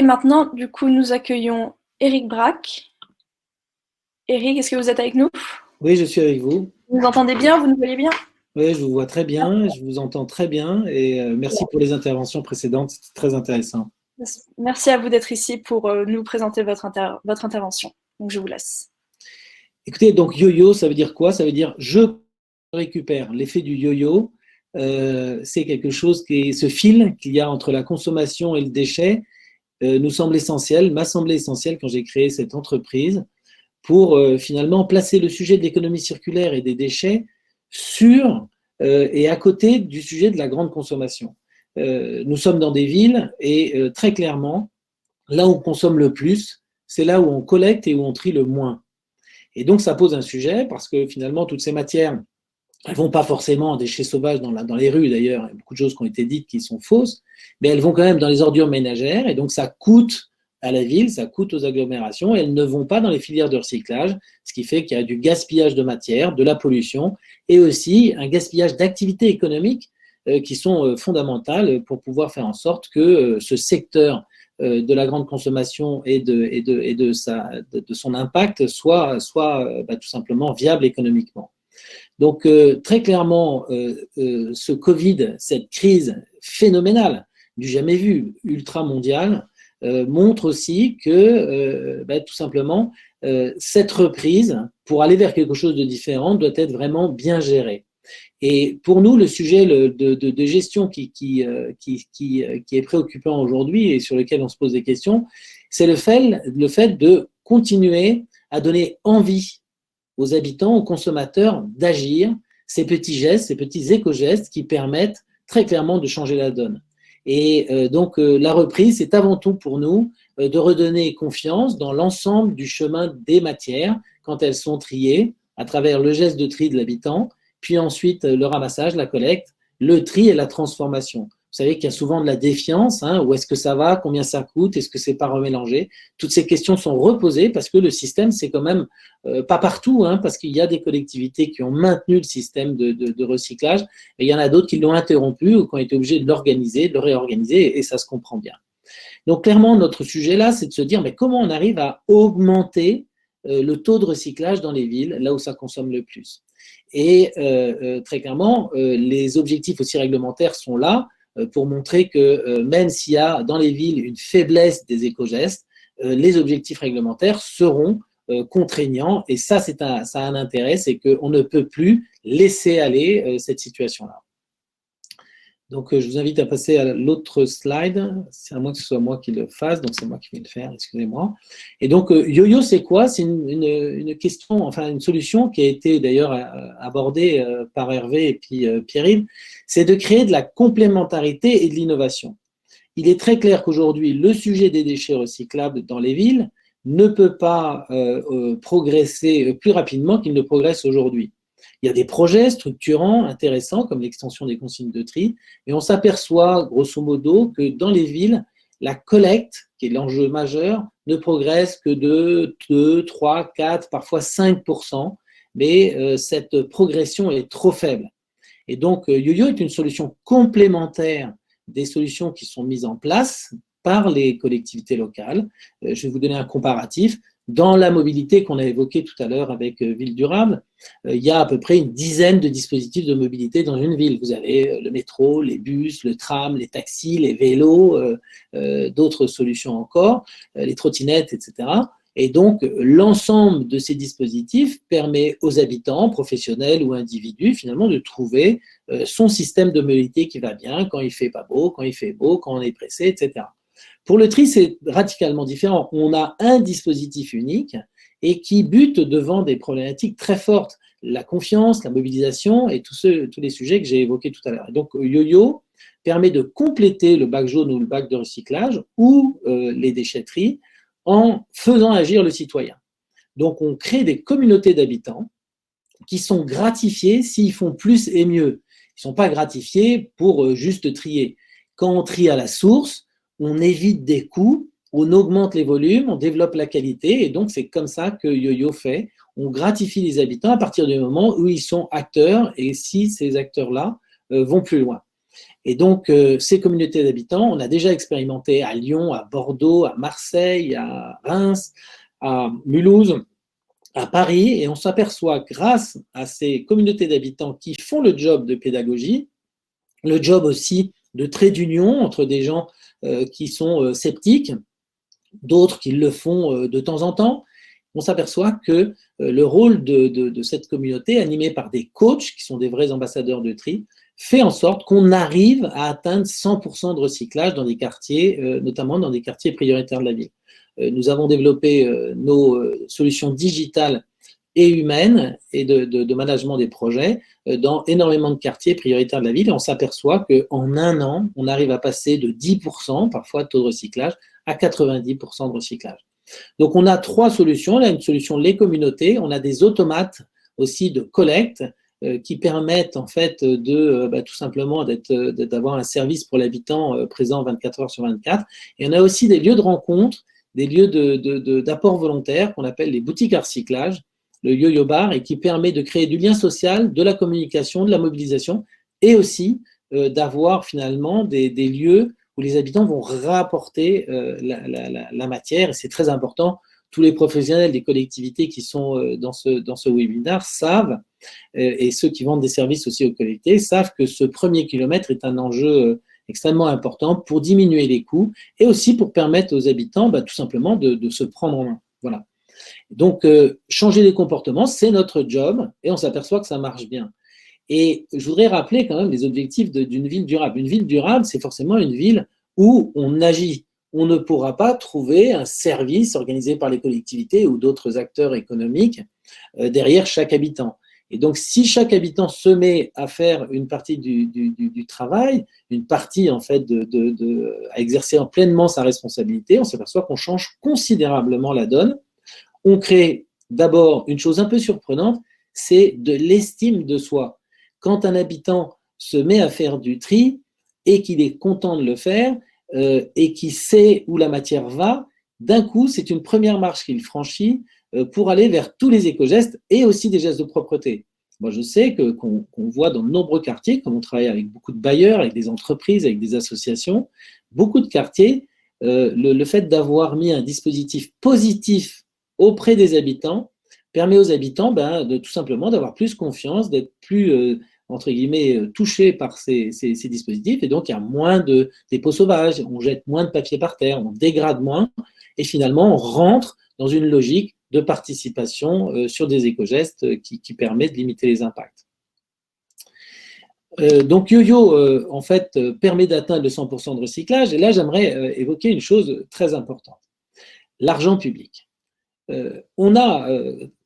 maintenant, du coup, nous accueillons Eric Braque. Eric, est-ce que vous êtes avec nous? Oui, je suis avec vous. Vous nous entendez bien? Vous nous voyez bien? Oui, je vous vois très bien, je vous entends très bien et merci pour les interventions précédentes, c'était très intéressant. Merci à vous d'être ici pour nous présenter votre intervention. Donc, je vous laisse. Écoutez, donc yo-yo, ça veut dire quoi? Ça veut dire je récupère. L'effet du yo-yo, c'est quelque chose ce fil qu'il y a entre la consommation et le déchet nous semble essentiel, m'a semblé essentiel quand j'ai créé cette entreprise pour finalement placer le sujet de l'économie circulaire et des déchets sur et à côté du sujet de la grande consommation. Nous sommes dans des villes et très clairement, là où on consomme le plus, c'est là où on collecte et où on trie le moins. Et donc ça pose un sujet parce que finalement toutes ces matières, elles vont pas forcément en déchets sauvages dans les rues d'ailleurs, il y a beaucoup de choses qui ont été dites qui sont fausses, mais elles vont quand même dans les ordures ménagères et donc ça coûte à la ville, ça coûte aux agglomérations et elles ne vont pas dans les filières de recyclage, ce qui fait qu'il y a du gaspillage de matière, de la pollution et aussi un gaspillage d'activités économiques qui sont fondamentales pour pouvoir faire en sorte que ce secteur de la grande consommation et de son impact soit tout simplement viable économiquement. Donc, très clairement, ce Covid, cette crise phénoménale, du jamais vu, ultra-mondiale, montre aussi que, tout simplement, cette reprise, pour aller vers quelque chose de différent, doit être vraiment bien gérée. Et pour nous, le sujet de gestion qui est préoccupant aujourd'hui et sur lequel on se pose des questions, c'est le fait de continuer à donner envie aux habitants, aux consommateurs d'agir, ces petits gestes, ces petits éco-gestes qui permettent très clairement de changer la donne. Et donc la reprise, c'est avant tout pour nous de redonner confiance dans l'ensemble du chemin des matières quand elles sont triées à travers le geste de tri de l'habitant, puis ensuite le ramassage, la collecte, le tri et la transformation. Vous savez qu'il y a souvent de la défiance, hein, où est-ce que ça va, combien ça coûte, est-ce que c'est pas remélangé? Toutes ces questions sont reposées parce que le système, c'est quand même pas partout, hein, parce qu'il y a des collectivités qui ont maintenu le système de recyclage, et il y en a d'autres qui l'ont interrompu ou qui ont été obligés de l'organiser, de le réorganiser, et ça se comprend bien. Donc clairement, notre sujet là, c'est de se dire, mais comment on arrive à augmenter le taux de recyclage dans les villes, là où ça consomme le plus. Et très clairement, les objectifs aussi réglementaires sont là pour montrer que même s'il y a dans les villes une faiblesse des éco-gestes, les objectifs réglementaires seront contraignants. Et ça, ça a un intérêt, c'est qu'on ne peut plus laisser aller cette situation-là. Donc, je vous invite à passer à l'autre slide. C'est à moins que ce soit moi qui le fasse, donc c'est moi qui vais le faire, excusez-moi. Et donc, yo-yo, c'est quoi? C'est une question, enfin une solution qui a été d'ailleurs abordée par Hervé et puis Pierre-Yves, c'est de créer de la complémentarité et de l'innovation. Il est très clair qu'aujourd'hui, le sujet des déchets recyclables dans les villes ne peut pas progresser plus rapidement qu'il ne progresse aujourd'hui. Il y a des projets structurants, intéressants, comme l'extension des consignes de tri, mais on s'aperçoit, grosso modo, que dans les villes, la collecte, qui est l'enjeu majeur, ne progresse que de 2, 3, 4, parfois 5%, mais cette progression est trop faible. Et donc, YoYo est une solution complémentaire des solutions qui sont mises en place par les collectivités locales. Je vais vous donner un comparatif. Dans la mobilité qu'on a évoquée tout à l'heure avec Ville Durable, il y a à peu près une dizaine de dispositifs de mobilité dans une ville. Vous avez le métro, les bus, le tram, les taxis, les vélos, d'autres solutions encore, les trottinettes, etc. Et donc, l'ensemble de ces dispositifs permet aux habitants, professionnels ou individus, finalement, de trouver son système de mobilité qui va bien quand il fait pas beau, quand il fait beau, quand on est pressé, etc. Pour le tri, c'est radicalement différent. On a un dispositif unique et qui bute devant des problématiques très fortes. La confiance, la mobilisation et tous les sujets que j'ai évoqués tout à l'heure. Donc, YoYo permet de compléter le bac jaune ou le bac de recyclage ou les déchetteries en faisant agir le citoyen. Donc, on crée des communautés d'habitants qui sont gratifiés s'ils font plus et mieux. Ils ne sont pas gratifiés pour juste trier. Quand on trie à la source, on évite des coûts, on augmente les volumes, on développe la qualité, et donc c'est comme ça que YoYo fait. On gratifie les habitants à partir du moment où ils sont acteurs, et si ces acteurs-là vont plus loin. Et donc, ces communautés d'habitants, on a déjà expérimenté à Lyon, à Bordeaux, à Marseille, à Reims, à Mulhouse, à Paris, et on s'aperçoit grâce à ces communautés d'habitants qui font le job de pédagogie, le job aussi de trait d'union entre des gens qui sont sceptiques, d'autres qui le font de temps en temps, on s'aperçoit que le rôle de cette communauté, animée par des coachs, qui sont des vrais ambassadeurs de tri, fait en sorte qu'on arrive à atteindre 100% de recyclage dans des quartiers, notamment dans des quartiers prioritaires de la ville. Nous avons développé nos solutions digitales et humaines et de management des projets dans énormément de quartiers prioritaires de la ville, et on s'aperçoit qu'en un an, on arrive à passer de 10%, parfois, de taux de recyclage, à 90% de recyclage. Donc, on a trois solutions. On a une solution, les communautés. On a des automates aussi de collecte qui permettent en fait tout simplement d'avoir un service pour l'habitant présent 24 heures sur 24. Et on a aussi des lieux de rencontre, des lieux d'apport volontaire qu'on appelle les boutiques à recyclage, le yo-yo bar, et qui permet de créer du lien social, de la communication, de la mobilisation, et aussi d'avoir finalement des lieux où les habitants vont rapporter la matière, et c'est très important. Tous les professionnels des collectivités qui sont dans ce webinaire savent, et ceux qui vendent des services aussi aux collectivités, savent que ce premier kilomètre est un enjeu extrêmement important pour diminuer les coûts et aussi pour permettre aux habitants tout simplement de se prendre en main. Voilà. Donc, changer les comportements, c'est notre job, et on s'aperçoit que ça marche bien. Et je voudrais rappeler quand même les objectifs d'une ville durable. Une ville durable, c'est forcément une ville où on agit. On ne pourra pas trouver un service organisé par les collectivités ou d'autres acteurs économiques derrière chaque habitant. Et donc, si chaque habitant se met à faire une partie du travail, une partie en fait à exercer pleinement sa responsabilité, on s'aperçoit qu'on change considérablement la donne. On crée d'abord une chose un peu surprenante, c'est de l'estime de soi. Quand un habitant se met à faire du tri et qu'il est content de le faire et qu'il sait où la matière va, d'un coup, c'est une première marche qu'il franchit pour aller vers tous les éco-gestes et aussi des gestes de propreté. Moi, je sais qu'on voit dans de nombreux quartiers, comme on travaille avec beaucoup de bailleurs, avec des entreprises, avec des associations, beaucoup de quartiers, le fait d'avoir mis un dispositif positif auprès des habitants permet aux habitants de tout simplement d'avoir plus confiance, d'être plus, entre guillemets, touchés par ces dispositifs, et donc il y a moins de dépôts sauvages, on jette moins de papier par terre, on dégrade moins, et finalement on rentre dans une logique de participation sur des éco-gestes qui permet de limiter les impacts. Donc YoYo, en fait, permet d'atteindre le 100% de recyclage, et là j'aimerais évoquer une chose très importante, l'argent public. On a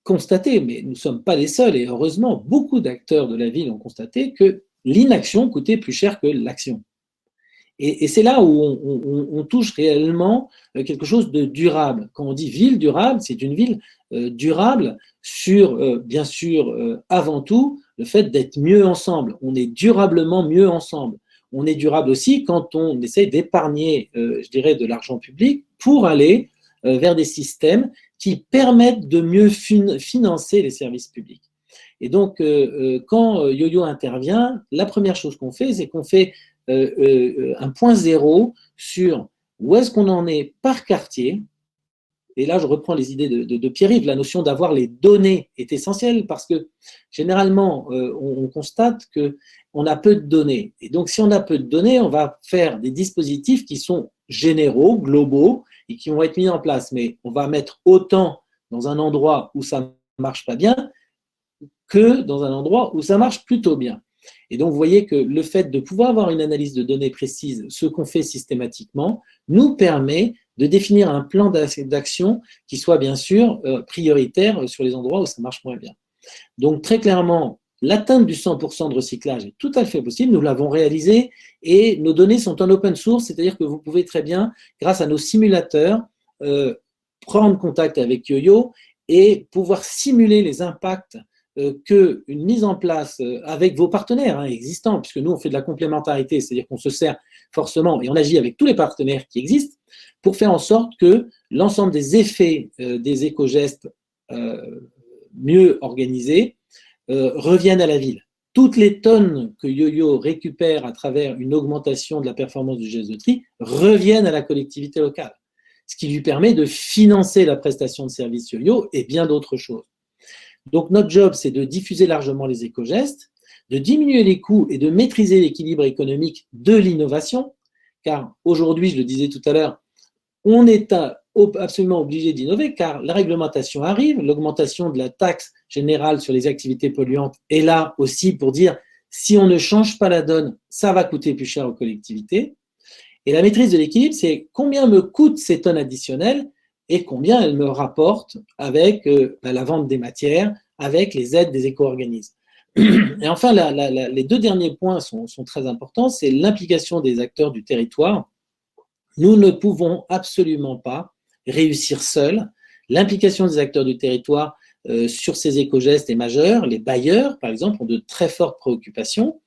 constaté, mais nous ne sommes pas les seuls, et heureusement, beaucoup d'acteurs de la ville ont constaté que l'inaction coûtait plus cher que l'action. Et c'est là où on touche réellement quelque chose de durable. Quand on dit ville durable, c'est une ville durable sur, bien sûr, avant tout, le fait d'être mieux ensemble. On est durablement mieux ensemble. On est durable aussi quand on essaie d'épargner, je dirais, de l'argent public pour aller vers des systèmes qui permettent de mieux financer les services publics. Et donc, quand YoYo intervient, la première chose qu'on fait, c'est qu'on fait un point zéro sur où est-ce qu'on en est par quartier. Et là, je reprends les idées de Pierre-Yves. La notion d'avoir les données est essentielle parce que généralement, on constate qu'on a peu de données. Et donc, si on a peu de données, on va faire des dispositifs qui sont généraux, globaux, et qui vont être mis en place. Mais on va mettre autant dans un endroit où ça ne marche pas bien que dans un endroit où ça marche plutôt bien. Et donc, vous voyez que le fait de pouvoir avoir une analyse de données précise, ce qu'on fait systématiquement, nous permet de définir un plan d'action qui soit bien sûr prioritaire sur les endroits où ça marche moins bien. Donc, très clairement, l'atteinte du 100% de recyclage est tout à fait possible. Nous l'avons réalisé et nos données sont en open source, c'est-à-dire que vous pouvez très bien, grâce à nos simulateurs, prendre contact avec YoYo et pouvoir simuler les impacts qu'une mise en place avec vos partenaires existants, puisque nous, on fait de la complémentarité, c'est-à-dire qu'on se sert forcément et on agit avec tous les partenaires qui existent pour faire en sorte que l'ensemble des effets des éco-gestes mieux organisés reviennent à la ville. toutes les tonnes que Yo-Yo récupère à travers une augmentation de la performance du geste de tri reviennent à la collectivité locale, ce qui lui permet de financer la prestation de service Yo-Yo et bien d'autres choses. Donc notre job, c'est de diffuser largement les éco-gestes, de diminuer les coûts et de maîtriser l'équilibre économique de l'innovation, car aujourd'hui, je le disais tout à l'heure, on est absolument obligé d'innover, car la réglementation arrive, l'augmentation de la taxe générale sur les activités polluantes est là aussi pour dire si on ne change pas la donne, ça va coûter plus cher aux collectivités. Et la maîtrise de l'équilibre, c'est combien me coûtent ces tonnes additionnelles et combien elles me rapportent avec la vente des matières, avec les aides des éco-organismes. Et enfin, les deux derniers points sont très importants, c'est l'implication des acteurs du territoire. Nous ne pouvons absolument pas réussir seuls. L'implication des acteurs du territoire sur ces éco-gestes est majeure. Les bailleurs, par exemple, ont de très fortes préoccupations.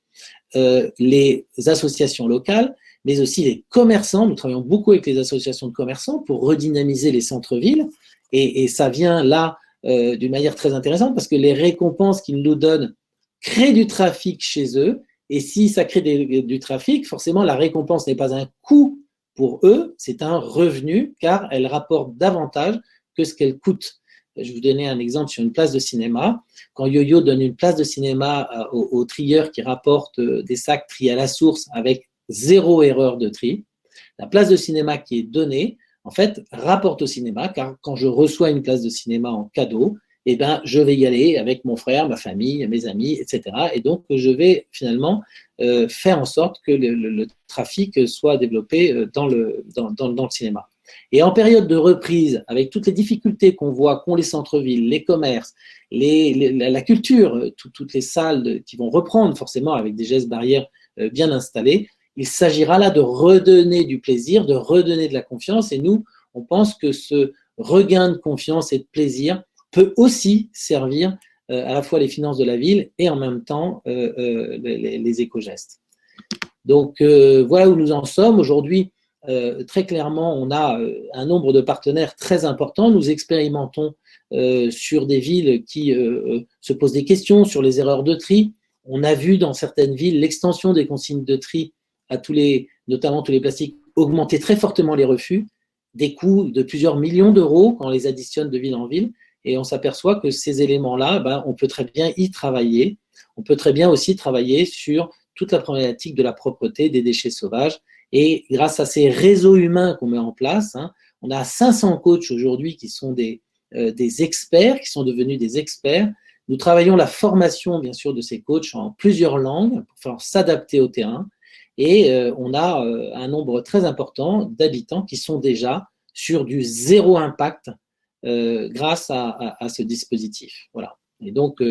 Les associations locales, mais aussi les commerçants. Nous travaillons beaucoup avec les associations de commerçants pour redynamiser les centres-villes. Et ça vient là d'une manière très intéressante parce que les récompenses qu'ils nous donnent créent du trafic chez eux. Et si ça crée du trafic, forcément, la récompense n'est pas un coût pour eux, c'est un revenu car elle rapporte davantage que ce qu'elle coûte. Je vais vous donner un exemple sur une place de cinéma. Quand Yo-Yo donne une place de cinéma aux trieurs qui rapportent des sacs triés à la source avec 0 erreur de tri, la place de cinéma qui est donnée, en fait, rapporte au cinéma, car quand je reçois une place de cinéma en cadeau, eh ben, je vais y aller avec mon frère, ma famille, mes amis, etc. Et donc, je vais finalement faire en sorte que le trafic soit développé dans le cinéma. Et en période de reprise, avec toutes les difficultés qu'on voit, qu'ont les centres-villes, les commerces, la culture, toutes les salles qui vont reprendre forcément avec des gestes barrières bien installés, il s'agira là de redonner du plaisir, de redonner de la confiance. Et nous, on pense que ce regain de confiance et de plaisir peut aussi servir à la fois les finances de la ville et en même temps les éco-gestes. Donc voilà où nous en sommes. Aujourd'hui, très clairement, on a un nombre de partenaires très important. Nous expérimentons sur des villes qui se posent des questions sur les erreurs de tri. On a vu dans certaines villes l'extension des consignes de tri à notamment tous les plastiques, augmenter très fortement les refus, des coûts de plusieurs millions d'euros quand on les additionne de ville en ville. Et on s'aperçoit que ces éléments-là, ben, on peut très bien y travailler. On peut très bien aussi travailler sur toute la problématique de la propreté des déchets sauvages. Et grâce à ces réseaux humains qu'on met en place, on a 500 coachs aujourd'hui qui sont des experts, qui sont devenus des experts. Nous travaillons la formation, bien sûr, de ces coachs en plusieurs langues pour faire s'adapter au terrain. Et on a un nombre très important d'habitants qui sont déjà sur du zéro impact grâce à ce dispositif. Voilà. Et donc,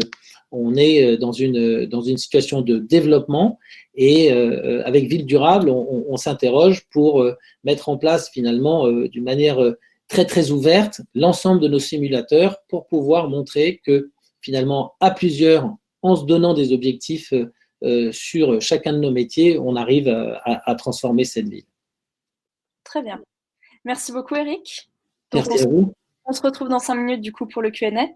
on est dans une situation de développement et avec Ville Durable, on s'interroge pour mettre en place finalement d'une manière très très ouverte l'ensemble de nos simulateurs pour pouvoir montrer que finalement à plusieurs, en se donnant des objectifs sur chacun de nos métiers, on arrive à transformer cette ville. Très bien. Merci beaucoup, Eric. Merci à vous. On se retrouve dans 5 minutes du coup pour le Q&A.